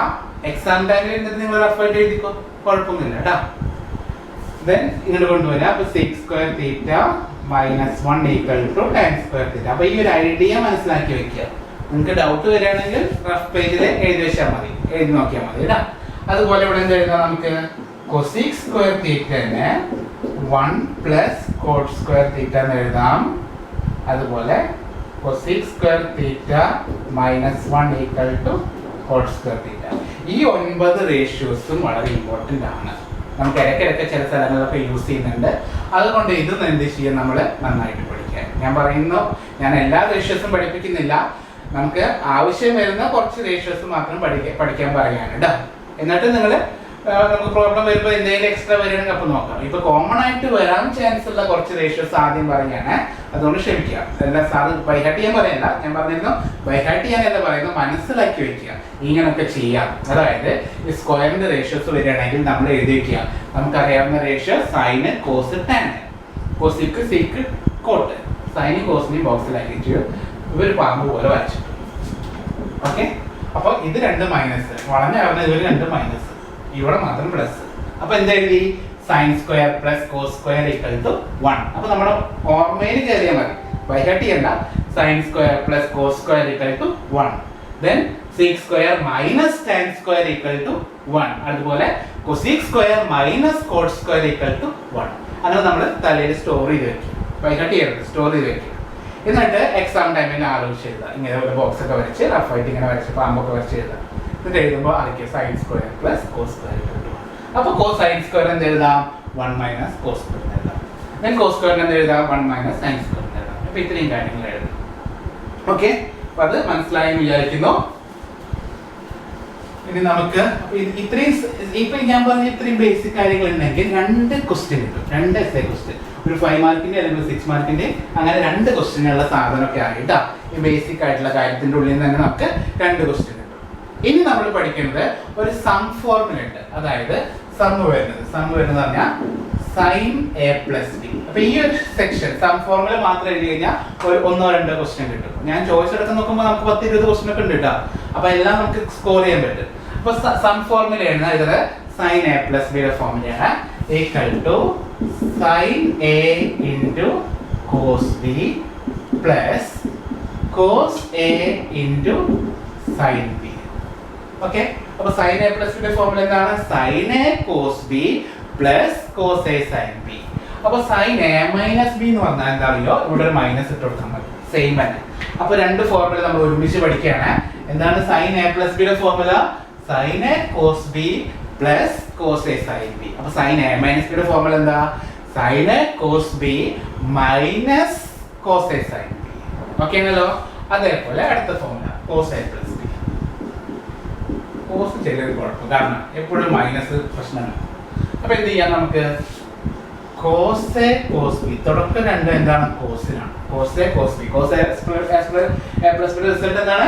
എക്സാം ടൈമിൽ നിങ്ങൾ റഫായിട്ട് എഴുതിക്കോ, കുഴപ്പമൊന്നുമില്ല കേട്ടോ. ദെൻ ഇങ്ങോട്ട് കൊണ്ടുവരാം. അപ്പൊ sec square theta minus 1 equal to tan square theta. അപ്പൊ ഈ ഒരു ഐഡിയ മനസ്സിലാക്കി വെക്കുക. നിങ്ങൾക്ക് ഡൗട്ട് വരികയാണെങ്കിൽ റഫ് പേജിൽ എഴുതി വെച്ചാൽ മതി, എഴുതി നോക്കിയാൽ മതി കേട്ടോ. അതുപോലെ ഇവിടെ എന്ത് എഴുതാം? നമുക്ക് കൊസീക് സ്ക്വയർ തീറ്റനെ 1 പ്ലസ് കോട്ട് സ്ക്വയർ തീറ്റ എന്ന് എഴുതാം. അതുപോലെ cosec square theta minus 1 equal to cot square theta. ഈ 9 റേഷ്യോസും വളരെ ഇമ്പോർട്ടൻ്റ് ആണ്. നമുക്ക് ഇടയ്ക്കിടയ്ക്ക് ചില സ്ഥലങ്ങളിലൊക്കെ യൂസ് ചെയ്യുന്നുണ്ട്. അതുകൊണ്ട് ഇത് എന്ത് ചെയ്യാൻ നമ്മൾ നന്നായിട്ട് പഠിക്കാൻ. ഞാൻ പറയുന്നു, ഞാൻ എല്ലാ റേഷ്യോസും പഠിപ്പിക്കുന്നില്ല, നമുക്ക് ആവശ്യം വരുന്ന കുറച്ച് റേഷ്യോസ് മാത്രം പഠിക്കാൻ പറയുകയാണ് കേട്ടോ. എന്നിട്ട് നിങ്ങൾ നമുക്ക് പ്രോബ്ലം വരുമ്പോൾ എന്തെങ്കിലും എക്സ്ട്രാ വരികയാണെങ്കിൽ അപ്പോൾ നോക്കാം. ഇപ്പൊ കോമൺ ആയിട്ട് വരാൻ ചാൻസ് ഉള്ള കുറച്ച് റേഷ്യോസ് ആദ്യം പറയുകയാണ്, അതുകൊണ്ട് ക്ഷമിക്കുക. അല്ല സാറ് ബൈഹാർട്ട് ചെയ്യാൻ പറയല്ല, ഞാൻ പറഞ്ഞിരുന്നു ബൈഹാർട്ട് ചെയ്യാനല്ല പറയുന്നത്, മനസ്സിലാക്കി വെക്കുക. ഇങ്ങനൊക്കെ ചെയ്യാം. അതായത് ഈ സ്ക്വയറിന്റെ റേഷ്യോസ് വരികയാണെങ്കിൽ നമ്മൾ എഴുതി വയ്ക്കുക. നമുക്കറിയാവുന്ന ratio sine cos tan, cosec sec cot, സൈനും കോസിനെയും ബോക്സിലാക്കി ഇവർ പാമ്പ് പോലെ വരച്ചിട്ടു. ഓക്കെ, അപ്പോൾ ഇത് രണ്ട് മൈനസ്, വളഞ്ഞ പറഞ്ഞ ഇവർ രണ്ട് മൈനസ്, ഇവിടെ മാത്രം പ്ലസ്. അപ്പൊ എന്താ എഴുതി? Sine square plus cos square equal to 1. അപ്പൊ നമ്മുടെ ഓർമ്മയിൽ കയറിയാൽ മതി, ബൈഹാർട്ട് ചെയ്യണ്ട. Sine square plus cos square equal to 1. Then sec square minus tan square equal to 1. അതുപോലെ cosec square minus cot square equal to 1. അങ്ങനെ നമ്മൾ തലയിൽ സ്റ്റോർ ചെയ്ത് വെക്കും, ബൈഹാർട്ട് ചെയ്യരുത്, സ്റ്റോർ ചെയ്ത് വെക്കും. എന്നിട്ട് എക്സാം ടൈമിൽ ആലോചിച്ച് എഴുതുക. ഇങ്ങനെ ഒരു ബോക്സ് ഒക്കെ വരച്ച് റഫായിട്ട് ഇങ്ങനെ വരച്ച് പാമ്പൊക്കെ വരച്ച് എഴുതുക. എന്നിട്ട് എഴുതുമ്പോൾ ആദ്യം sin square plus cos square equal to 1. അപ്പോൾ കോസ് സൈൻ സ്ക്വയർ എന്ത് എഴുതാം? 1 മൈനസ് കോസ് സ്ക്വയർ എഴുതാം. ദെൻ കോസ് സ്ക്വയർ എന്ത് എഴുതാം? 1 മൈനസ് സൈൻ സ്ക്വയർ എഴുതാം. അപ്പോൾ ഇത്രയും കാര്യങ്ങൾ എഴുതാം. ഓക്കെ, അപ്പോൾ അത് മനസ്സിലായി വിചാരിക്കുന്നു. ഇനി നമുക്ക് ഇത്രയും ഇപ്പൊ ഞാൻ പറഞ്ഞ ഇത്രയും ബേസിക് കാര്യങ്ങൾ ഉണ്ടെങ്കിൽ 2 ക്വസ്റ്റ്യൻ കിട്ടും, 2 എസ്സേ ക്വസ്റ്റ്യൻ, ഒരു 5 മാർക്കിന്റെ അല്ലെങ്കിൽ 6 മാർക്കിന്റെ, അങ്ങനെ 2 ക്വസ്റ്റ്യനുള്ള സാധനമൊക്കെ ആയിട്ടാ. ഈ ബേസിക് ആയിട്ടുള്ള കാര്യത്തിന്റെ ഉള്ളിൽ നിന്ന് തന്നെ നമുക്ക് 2 ക്വസ്റ്റ്യൻ കിട്ടും. ഇനി നമ്മൾ പഠിക്കുന്നത് ഒരു സം ഫോർമുല ഉണ്ട്. അതായത് സം വരുന്നത് പറഞ്ഞാൽ സൈൻ എ പ്ലസ് ബി. അപ്പൊ ഈ ഒരു സെക്ഷൻ സം ഫോർമുല മാത്രം എഴുതി കഴിഞ്ഞാൽ ഒരു 1-2 ക്വസ്റ്റ്യൻ കിട്ടും. ഞാൻ ചോദിച്ചെടുത്ത് നോക്കുമ്പോൾ നമുക്ക് 10-20 ക്വസ്റ്റ്യൻ ഒക്കെ ഉണ്ട് കേട്ടോ. അപ്പൊ എല്ലാം നമുക്ക് സ്കോർ ചെയ്യാൻ പറ്റും. അപ്പൊ സം ഫോർമുല എഴുതുന്നത് സൈൻ എ പ്ലസ് ബിയുടെ ഫോർമുലയാണ് equal to sine A into cos B plus cos A into sine B. Okay, അപ്പൊ സൈൻ എ പ്ലസ് ബിയുടെ ഫോർമുല എന്താണ്? Sign A cos B plus cos A sign B. അപ്പൊ sign A minus B എന്ന് പറഞ്ഞാൽ എന്താ അറിയോ? ഇവിടെ ഒരു മൈനസ് ഇട്ട് കൊടുത്താൽ മതി, സെയിം തന്നെ. അപ്പൊ 2 ഫോർമുല നമ്മൾ ഒരുമിച്ച് പഠിക്കുകയാണ്. എന്താണ് സൈൻ എ പ്ലസ് ബിയുടെ formula? Sin A cos B plus cos A sign B. അപ്പൊ സൈൻ എ മൈനസ് ബിയുടെ ഫോർമുല എന്താ? Sin A cos B minus cos A sign B. Okay ആണല്ലോ. അതേപോലെ അടുത്ത formula cos A plus B. Cos ചെറിയൊരു കുഴപ്പം, കാരണം എപ്പോഴും മൈനസ് പ്രശ്നമാണ്. അപ്പൊ എന്ത് ചെയ്യാം? നമുക്ക് കോസ് എ കോസ് ബി, തുടക്കം 2 എന്താണ്? കോസിനാണ്. Cos A cos B, cos A plus ബിയുടെ റിസൾട്ട് എന്താണ്?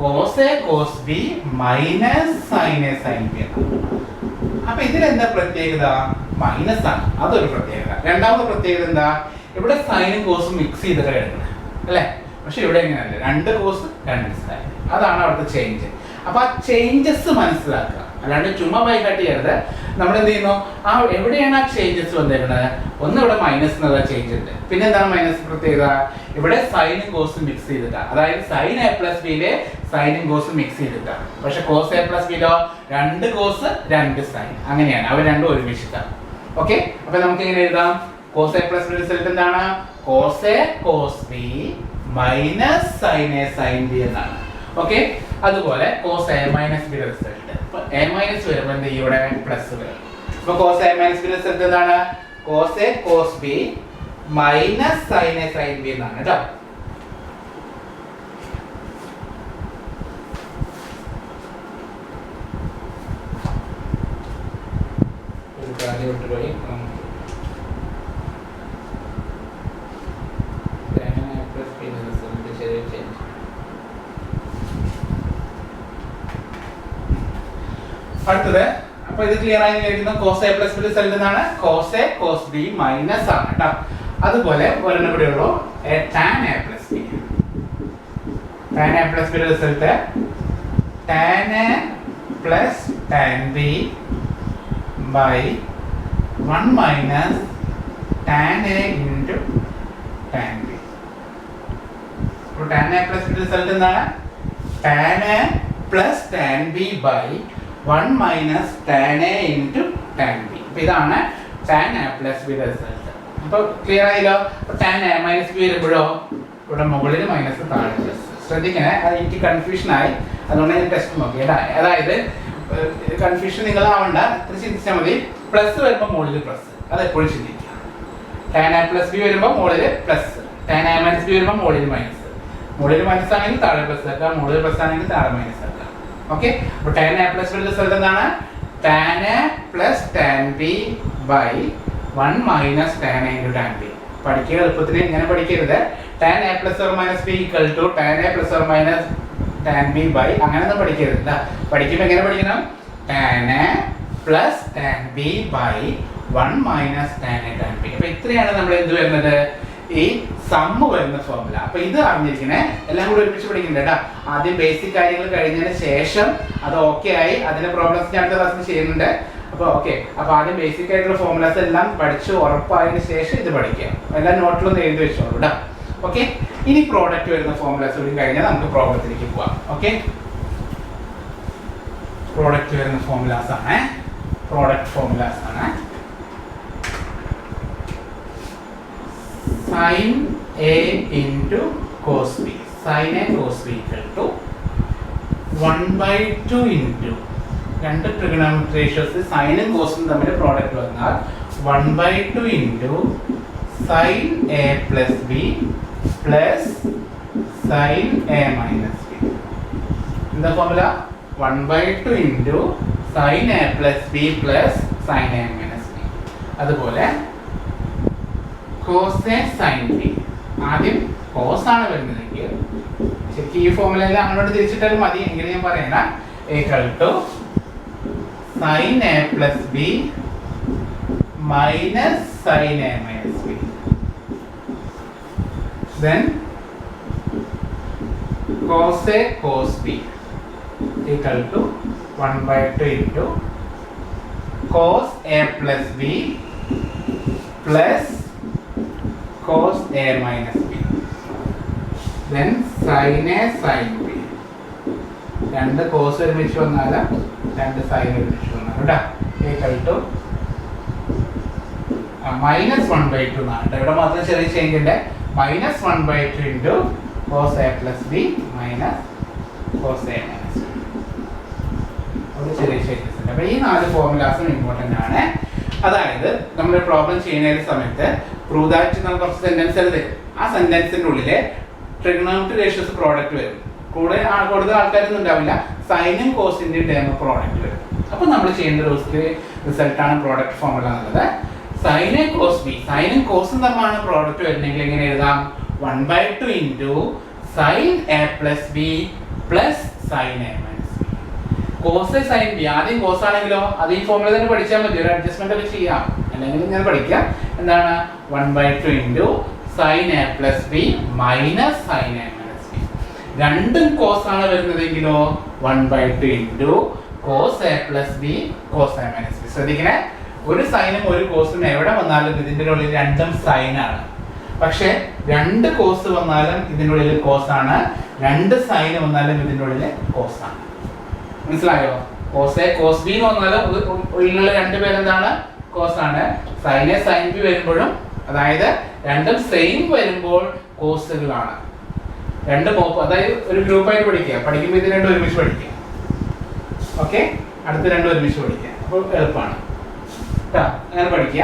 Cos A cos B minus sign A sign B. അപ്പൊ ഇതിലെന്താ പ്രത്യേകത? മൈനസ് ആണ്, അതൊരു പ്രത്യേകത. രണ്ടാമത്തെ പ്രത്യേകത എന്താ? ഇവിടെ സൈനും കോസും മിക്സ് ചെയ്തിട്ട് കിടക്കുന്നത് അല്ലേ? പക്ഷെ ഇവിടെ എങ്ങനെയല്ല, 2 കോസ് 2 സൈൻ. അതാണ് അവിടുത്തെ ചേഞ്ച്. അപ്പൊ ആ ചേഞ്ചസ് മനസ്സിലാക്കുക, അല്ലാണ്ട് ചുമ്മാ ബൈഹാർട്ട് ചെയ്യരുത്. നമ്മൾ എന്ത് ചെയ്യുന്നു? ആ എവിടെയാണ് ആ ചേഞ്ചസ് വന്നിരുന്നത്? ഒന്ന് ഇവിടെ മൈനസ് എന്നുള്ള ചേഞ്ച് ഉണ്ട്. പിന്നെ എന്താണ് മൈനസ് പ്രത്യേകത? ഇവിടെ സൈനും കോസും മിക്സ് ചെയ്തിട്ടാണ്. അതായത് സൈൻ എ പ്ലസ് ബിയിലെ സൈനും കോസും മിക്സ് ചെയ്തിട്ടാണ്. പക്ഷെ കോസ് എ പ്ലസ് ബിയിലോ 2 കോസ് 2 സൈൻ, അങ്ങനെയാണ്. അവർ രണ്ടും ഒരുമിച്ചിട്ടാണ്. ഓക്കെ, അപ്പൊ നമുക്ക് എങ്ങനെ എഴുതാം? Cos A plus B result എന്താണ്? Cos A cos B minus sign A sign B എന്നാണ്. ഓക്കെ, അതുപോലെ കോസ് എ മൈനസ് ബിയുടെ റിസൾട്ട്, ഇപ്പൊ എ മൈനസ് വരുമ്പോൾ എന്ത് ചെയ്യും? ഇവിടെ പ്ലസ് വരും. ഇപ്പൊ കോസ് എ മൈനസ് ബിയുടെ റിസൾട്ട് എന്താണ്? Cos A cos B minus sign A sign B എന്നാണ് കേട്ടോ. ഒരു കാര്യം വിട്ടുപോയി. അടുത്തത്, അപ്പൊ ഇത് ക്ലിയർ ആയി കഴിയുന്ന cos A plus B result എന്താണ്? Cos A cos B minus ആണ് കേട്ടോ. അതുപോലെ ഒരെണ്ണം കൂടെ ഉള്ളൂ, tan A plus B. Tan A plus B result tan A plus tan B by 1 minus tan A into tan B. അപ്പോൾ tan A plus B result എന്താണ്? Tan A plus tan B by 1 minus tan A into tan B. അപ്പൊ ഇതാണ് tan A plus ബിയുടെ result. അപ്പൊ clear ആയല്ലോ. Tan A minus B വരുമ്പോഴോ ഇവിടെ മുകളിൽ മൈനസ് താഴെ പ്ലസ്. ശ്രദ്ധിക്കണേ, അത് എനിക്ക് കൺഫ്യൂഷൻ ആയി, അതുകൊണ്ട് ഞാൻ ടെസ്റ്റ് നോക്കി. അതായത് കൺഫ്യൂഷൻ നിങ്ങളാവണ്ട, ഇത്ര ചിന്തിച്ചാൽ മതി. പ്ലസ് വരുമ്പോൾ മുകളിൽ പ്ലസ്, അത് എപ്പോഴും ചിന്തിക്കുക. ടാൻ എ പ്ലസ് ബി വരുമ്പോൾ മുകളിൽ plus, tan A minus B വരുമ്പോൾ മുകളിൽ മൈനസ്. മുകളിൽ മൈനസ് ആണെങ്കിൽ താഴെ പ്ലസ് ആക്കാം, മുകളിൽ പ്ലസ് ആണെങ്കിൽ താഴെ മൈനസ് ആക്കാം. ഓക്കെ, അപ്പോൾ ടാൻ എ പ്ലസ് ബിയുടെ റിസൾട്ട് എന്താണ്? Tan A plus tan B by 1 minus tan A into tan B. പഠിക്കുക എളുപ്പത്തിന് ഇങ്ങനെ പഠിക്കരുത്. Tan A plus or minus B equal to tan A plus or minus tan B by അങ്ങനെയൊന്നും പഠിക്കരുത്. പഠിക്കുമ്പോൾ എങ്ങനെ പഠിക്കണം? Tan A plus tan B by 1 minus tan A tan B. അപ്പൊ ഇത്രയാണ് നമ്മൾ എന്ത് വരുന്നത്, ഈ സമ്മ് വരുന്ന ഫോർമുല. അപ്പൊ ഇത് അറിഞ്ഞിരിക്കണേ, എല്ലാം കൂടി ഒരുമിച്ച് പഠിക്കണ്ട കേട്ടോ. ആദ്യം ബേസിക് കാര്യങ്ങൾ കഴിഞ്ഞതിന് ശേഷം അത് ഓക്കെ ആയി അതിന്റെ പ്രോബ്ലംസ് ഞാൻ അടുത്ത ക്ലാസ്സിൽ ചെയ്യുന്നുണ്ട്. അപ്പോൾ ഓക്കെ, അപ്പോൾ ആദ്യം ബേസിക് ആയിട്ടുള്ള ഫോർമുലാസ് എല്ലാം പഠിച്ച് ഉറപ്പായതിനു ശേഷം ഇത് പഠിക്കാം. എല്ലാം നോട്ടിലൊന്ന് എഴുതി വെച്ചോളൂ കേട്ടോ. ഓക്കെ, ഇനി പ്രോഡക്റ്റ് വരുന്ന ഫോർമുലാസ് കൂടി കഴിഞ്ഞാൽ നമുക്ക് പ്രോബ്ലത്തിലേക്ക് പോവാം. ഓക്കെ, പ്രോഡക്റ്റ് വരുന്ന ഫോർമുലാസ് ആണ്, പ്രോഡക്റ്റ് ഫോർമുലാസ് ആണ്. sin a into cos b, sin a cos b equal to 1/2 into രണ്ട് ട്രിഗണോമെട്രി റേഷ്യോസ് സൈനും കോസും തമ്മിൽ പ്രോഡക്റ്റ് വന്നാൽ 1/2 into sin a plus b plus sin a minus b. എന്താ formula? 1/2 into sin a plus b plus sin a minus b. അതുപോലെ cos a sin b, ആദ്യം cos ആണ് വരുന്നതെങ്കിൽ ശരിക്കും ഈ ഫോർമുലയിൽ അങ്ങോട്ട് തിരിച്ചിട്ടാലും മതി, എങ്കിലും ഞാൻ പറയണ equal to sin a plus b minus sin a minus b. Then cos a cos b equal to 1/2 into cos a plus b plus cos a minus b. Then sin a sin b. രണ്ട് cos ഒരുമിച്ച് വന്നാലും രണ്ട് sign ഒരുമിച്ച് വന്നാലും കേട്ടോ equal to -1/2 എന്നാണ്. ഇവിടെ മാത്രം ചെറിയ ചേഞ്ച് ഉണ്ട്. -1/2 into cos A plus B minus cos A minus B. അവിടെ ചെറിയ ചേഞ്ചസ് ഉണ്ട്. അപ്പോൾ ഈ 4 ഫോർമുലാസും ഇമ്പോർട്ടൻ്റ് ആണ്. അതായത് നമ്മൾ പ്രോബ്ലം ചെയ്യുന്ന സമയത്ത് പ്രൂവ് ദാറ്റ് നമ്മൾ കുറച്ച് സെന്റൻസ് എഴുതും. ആ സെന്റൻസിൻ്റെ ഉള്ളിൽ ട്രിഗണോമെട്രി റേഷ്യോസ് പ്രോഡക്റ്റ് വരും. കൂടുതൽ ആൾക്കാരൊന്നും ഉണ്ടാവില്ല, സൈനും കോസിൻ്റെയും ടേം പ്രോഡക്റ്റ് വരും. അപ്പോൾ നമ്മൾ ചെയ്യേണ്ട റിസൾട്ടാണ് പ്രോഡക്റ്റ് ഫോർമുല എന്നുള്ളത്. സൈൻ എ കോസ് ബി, സൈനും കോസും തമ്മിലാണ് പ്രോഡക്റ്റ് വരുന്നെങ്കിൽ എങ്ങനെ എഴുതാം? 1/2 into sin A plus B plus sin A minus B. Cos A sign B, ആദ്യം കോസ് ആണെങ്കിലോ അത് ഈ ഫോർമുല തന്നെ പഠിച്ചാൽ മതി, ഒരു അഡ്ജസ്റ്റ്മെന്റ് ഒക്കെ ചെയ്യാം. അല്ലെങ്കിൽ ഞാൻ പഠിക്കാം എന്താണ് 1/2 into sin A plus B minus sign A minus B. രണ്ടും കോസ് ആണ് വരുന്നതെങ്കിലോ 1/2 into cos A plus B cos A minus B. ശ്രദ്ധിക്കണേ, ഒരു സൈനും ഒരു കോസും എവിടെ വന്നാലും ഇതിൻ്റെ ഉള്ളിൽ രണ്ടും സൈൻ ആണ്. പക്ഷെ രണ്ട് കോസ് വന്നാലും ഇതിൻ്റെ ഉള്ളിൽ കോസ് ആണ്, രണ്ട് സൈൻ വന്നാലും ഇതിൻ്റെ ഉള്ളിൽ കോസ് ആണ്. മനസ്സിലായോ? കോസ് എ കോസ് ബി എന്ന് വന്നാലും ഉള്ളിലുള്ള രണ്ട് പേരെന്താണ്? കോസ് ആണ്. സൈൻ എ സൈൻ ബി വരുമ്പോഴും, അതായത് രണ്ടും സെയിം വരുമ്പോൾ കോസുകളാണ്. രണ്ടും അതായത് ഒരു ഗ്രൂപ്പായിട്ട് പഠിക്കുക. പഠിക്കുമ്പോൾ ഇത് രണ്ടും ഒരുമിച്ച് പഠിക്കുക. ഓക്കെ, അടുത്ത രണ്ടും ഒരുമിച്ച് പഠിക്കുക. അപ്പോൾ എളുപ്പമാണ് കേട്ടോ, അങ്ങനെ പഠിക്കുക.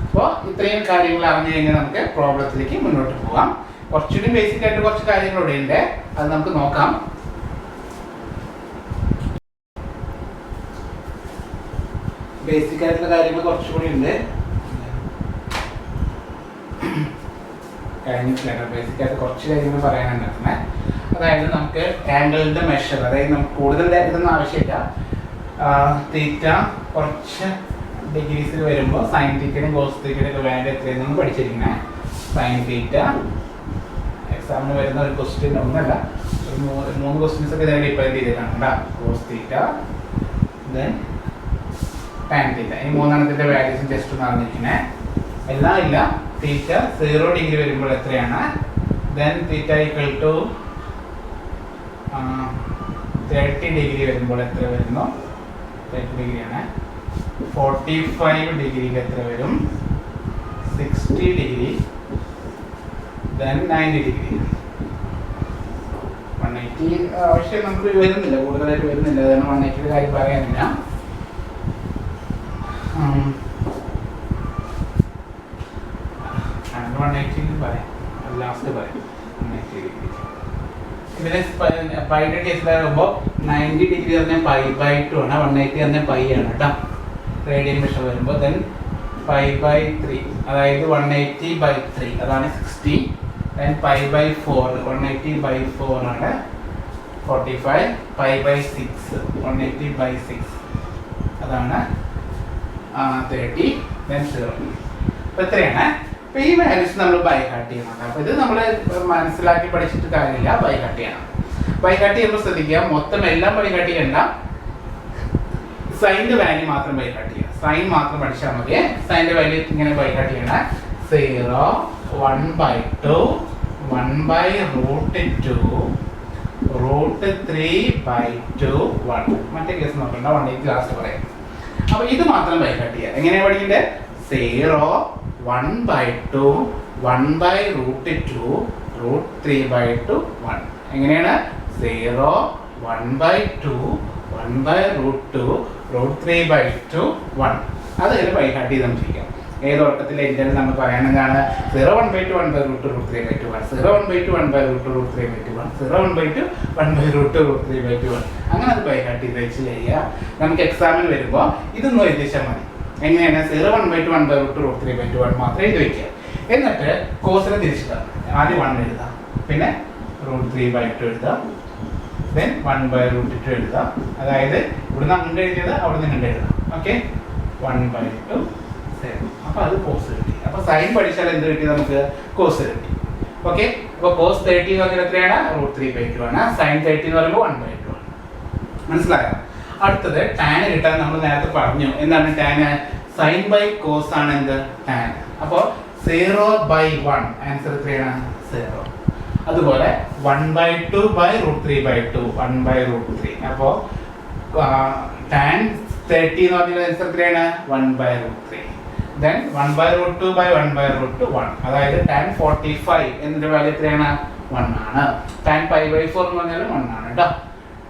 അപ്പോൾ ഇത്രയും കാര്യങ്ങൾ അറിഞ്ഞു കഴിഞ്ഞാൽ നമുക്ക് പ്രോബ്ലത്തിലേക്ക് മുന്നോട്ട് പോകാം. കുറച്ചുകൂടി ബേസിക് ആയിട്ട് കുറച്ച് കാര്യങ്ങളിവിടെ ഉണ്ട്, അത് നമുക്ക് നോക്കാം. ബേസിക് ആയിട്ടുള്ള കാര്യങ്ങൾ കുറച്ചുകൂടി ഉണ്ട്, കഴിഞ്ഞിട്ടില്ല. ബേസിക് ആയിട്ട് കുറച്ച് കാര്യങ്ങൾ പറയാനുണ്ടായിരുന്നേ. അതായത് നമുക്ക് ആംഗിളിന്റെ മെഷർ, അതായത് നമുക്ക് കൂടുതൽ ഇതൊന്നും ആവശ്യമില്ല. തീറ്റ കുറച്ച് ഡിഗ്രീസിൽ വരുമ്പോൾ സൈൻ തീറ്റയും കോസ് തീറ്റയും ഒക്കെ വേണ്ട എത്രയെന്നും പഠിച്ചിരിക്കണേ. സൈൻ തീറ്റ എക്സാമിന് വരുന്ന ഒരു ക്വസ്റ്റ്യൻ ഒന്നല്ല, ഒരു 3 ക്വസ്റ്റ്യൻസ് ഒക്കെ ഇതായിട്ട് ഡിപ്പെൻഡ് ചെയ്തിട്ടാണ് കേട്ടോ. Cos theta, then tan theta, ഈ 3 വാല്യൂസും ജസ്റ്റ് ഒന്ന് അറിഞ്ഞിരിക്കണേ. എല്ലാം ഇല്ല. തീറ്റ 0 ഡിഗ്രി വരുമ്പോൾ എത്രയാണ്? Then theta equal to 30 degree വരുമ്പോൾ എത്ര വരുന്നു? 30 ഡിഗ്രിയാണ്. 45 ഡിഗ്രിക്ക് എത്ര വരും? 60 ഡിഗ്രി. Then 90 degree. 180 ആവശ്യം നമുക്ക് വരുന്നില്ല, കൂടുതലായിട്ട് വരുന്നില്ല. അതാണ് 180 കാര്യം പറയാനില്ല. ലാസ്റ്റ് പറയാം. 180 ഡിഗ്രി ഇതിന് പൈയുടെ കേസിലാകുമ്പോൾ 90 ഡിഗ്രി പറഞ്ഞാൽ π/2 ആണ്, 180 പറഞ്ഞാൽ π ആണ് കേട്ടോ. റേഡിയൻ മെഷർ വരുമ്പോൾ ദെൻ π/3, അതായത് 180/3 അതാണ് 60. ദെൻ π/4, 180/4 ആണ് 45 പൈ ബൈ 6 180/6 അതാണ് 30 then 0. അപ്പോൾ ഇത്രയാണ്. അപ്പോൾ ഈ വാല്യൂസ് നമ്മൾ ബൈ ഹാർട്ട് ചെയ്യണം. അപ്പോൾ ഇത് നമ്മൾ മനസ്സിലാക്കി പഠിച്ചിട്ട് കാര്യമില്ല, ബൈ ഹാർട്ട് ചെയ്യണം. ബൈ ഹാർട്ട് ചെയ്യുമ്പോൾ ശ്രദ്ധിക്കുക, മൊത്തം എല്ലാം ബൈ ഹാർട്ട് ചെയ്യണ്ട, സൈൻ്റെ വാല്യൂ മാത്രം ബൈ ഹാർട്ട് ചെയ്യുക. സൈൻ മാത്രം പഠിച്ചാൽ മതി. സൈൻ്റെ വാല്യൂ ഇങ്ങനെ ബൈ ഹാർട്ട് ചെയ്യണം. 0 1/2 1/√2 √3/2 1. മറ്റേ കേസ് നോക്കണ്ട, 1 ക്ലാസ് പറയാം. അപ്പോൾ ഇത് മാത്രം ബൈ ഹാർട്ട് ചെയ്യുക. എങ്ങനെയാണ് പഠിക്കേണ്ടത്? 0 1/2 1/√2 √3/2 1. എങ്ങനെയാണ്? 0 1/2 1/√2 √3/2 1. അത് ബൈ ഹാർട്ട് ചെയ്ത് നമുക്കിരിക്കാം. ഏത് ഉറക്കത്തിലെ ഇന്ത്യയിൽ നമ്മൾ പറയണതാണ് 0 1/2 1/√2 √3/2 1, 0 1/2 1/√2 √3/2 1, 0 1/2 1/√2 √3/2 1. അങ്ങനെ അത് ബൈ ഹാർട്ട് ചെയ്ത് വെച്ച് ചെയ്യുക. നമുക്ക് എക്സാമിന് വരുമ്പോൾ ഇതൊന്നും എഴുതിച്ചാൽ മതി. എങ്ങനെയാണ്? 0 1/2 1/√2 √3/2 1 മാത്രം എഴുതി വയ്ക്കുക. എന്നിട്ട് കോസിനെ തിരിച്ചിടാം. ആദ്യം 1 എഴുതാം, പിന്നെ √3/2 എഴുതാം, then 1/√2 എഴുതാം. അതായത് ഇവിടുന്ന് അങ്ങോട്ട് എഴുതിയത് അവിടെ നിന്ന് ഇങ്ങോട്ട് എഴുതാം. ഓക്കെ, 1/2 7. അപ്പോൾ അത് കോസ് കിട്ടി. അപ്പോൾ സൈൻ പഠിച്ചാൽ എന്ത് കിട്ടി? നമുക്ക് കോസ് കിട്ടി. ഓക്കെ, അപ്പോൾ കോസ് 30 എന്ന് പറഞ്ഞാൽ എത്രയാണ്? √3/2 ആണ്. സൈൻ 30 എന്ന് പറയുമ്പോൾ 1/2 ആണ്. മനസ്സിലായോ? അടുത്തത് ടാൻ കിട്ടാൻ നമ്മൾ നേരത്തെ പറഞ്ഞു. എന്താണ് ടാൻ? സൈൻ ബൈ കോസ് ആണ് എന്ത്? ടാൻ. അപ്പോൾ 0/1 ആൻസർ എത്രയാണ്? 0. അതുപോലെ 1/2 √3/2 1/√3. അപ്പോൾ ടാൻ 30 എന്ന് പറഞ്ഞാൽ ആൻസർ എത്രയാണ്? 1/√3. then 1/√2 1/√2 1. അതായത് tan 45 എന്നതിന്റെ വാല്യൂ എത്രയാണ്? 1 ആണ്. tan π/4 എന്ന് പറഞ്ഞാൽ 1 ആണ് കേട്ടോ.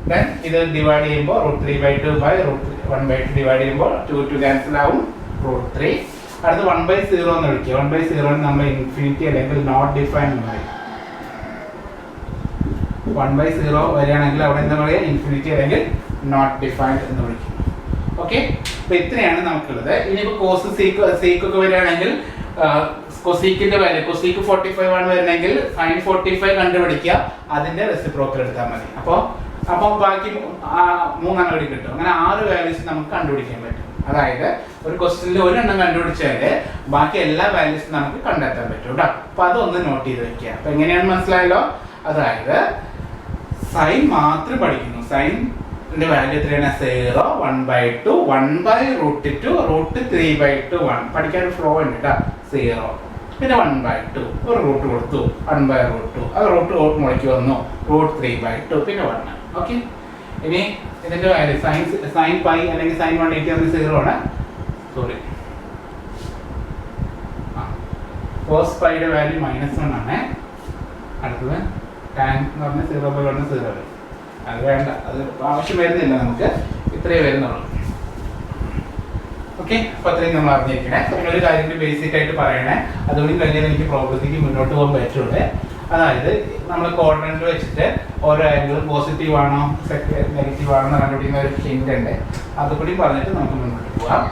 then ഇത് ഡിവൈഡ് ചെയ്യുമ്പോൾ √3/2 √1/2 ഡിവൈഡ് ചെയ്യുമ്പോൾ 2 ക്യാൻസൽ ആവും, √3. അടുത്ത് 1/0 എന്ന് വിളിക്കുക. 1/0 നമ്മൾ ഇൻഫിനിറ്റി അല്ലെങ്കിൽ നോട്ട് ഡിഫൈൻ എന്ന് പറയും. 1/0 വരികയാണെങ്കിൽ അവിടെ എന്താ പറയുക? ഇൻഫിനിറ്റി അല്ലെങ്കിൽ നോട്ട് ഡിഫൈൻഡ് എന്ന് വിളിക്കും. ഓക്കെ, അപ്പോൾ ഇത്രയാണ് നമുക്കുള്ളത്. ഇനിയിപ്പോൾ കോസ് സീക്കൊക്കെ വരികയാണെങ്കിൽ കൊസീക്കിന്റെ വാല്യൂ, കൊസീക്ക് 45 ആണ് വരുന്നെങ്കിൽ സൈൻ 45 കണ്ടുപിടിക്കുക, അതിന്റെ റെസിപ്രോക്കൽ എടുത്താൽ മതി. അപ്പോൾ ബാക്കി 3 കൂടി കിട്ടും. അങ്ങനെ 6 വാല്യൂസ് നമുക്ക് കണ്ടുപിടിക്കാൻ പറ്റും. അതായത് ഒരു ക്വസ്റ്റ്യനിൽ ഒരെണ്ണം കണ്ടുപിടിച്ചാൽ ബാക്കി എല്ലാ വാല്യൂസും നമുക്ക് കണ്ടെത്താൻ പറ്റും കേട്ടോ. അപ്പോൾ അതൊന്ന് നോട്ട് ചെയ്ത് വെക്കുക. അപ്പോൾ എങ്ങനെയാണ് മനസ്സിലായല്ലോ? അതായത് സൈൻ മാത്രം പഠിക്കുന്നു. സൈൻ്റെ വാല്യൂ എത്രയാണ്? 0 1/2 1/√2 √3/2 1. പഠിക്കാൻ ഒരു ഫ്ലോ ഉണ്ട് കേട്ടോ. 0 പിന്നെ 1/2 ഒരു റൂട്ട് കൊടുത്തു, 1/√2 അത് റൂട്ട് മുളയ്ക്ക് വന്നു, √3/2 പിന്നെ 1. ഓക്കെ, ഇനി ഇതിൻ്റെ വാല്യൂ സൈൻ പൈ അല്ലെങ്കിൽ സൈൻ 180 0 ആണ്. സോറി, കോസ് പൈയുടെ വാല്യൂ -1 ആണ്. അടുത്തത് ടാൻ എന്ന് പറഞ്ഞാൽ 0/1 0. അത് വേണ്ട, അത് ആവശ്യം വരുന്നില്ല, നമുക്ക് ഇത്രയേ വരുന്നുള്ളൂ. ഓക്കെ, അപ്പോൾ അത്രയും നമ്മൾ അറിഞ്ഞിരിക്കണേ. പിന്നെ ഒരു കാര്യം ബേസിക് ആയിട്ട് പറയണേ, അതുകൂടി കഴിഞ്ഞാൽ എനിക്ക് പ്രോബ്ലത്തിലേക്ക് മുന്നോട്ട് പോകാൻ പറ്റുള്ളൂ. അതായത് നമ്മൾ കോർഡിനേറ്റ് വെച്ചിട്ട് ഓരോ ആംഗിൾ പോസിറ്റീവ് ആണോ നെഗറ്റീവ് ആണോ എന്ന് കണ്ടുപിടിക്കുന്ന ഒരു ഹിന്റ് ഉണ്ട്. അതുകൂടി പറഞ്ഞിട്ട് നമുക്ക് മുന്നോട്ട് പോകാം.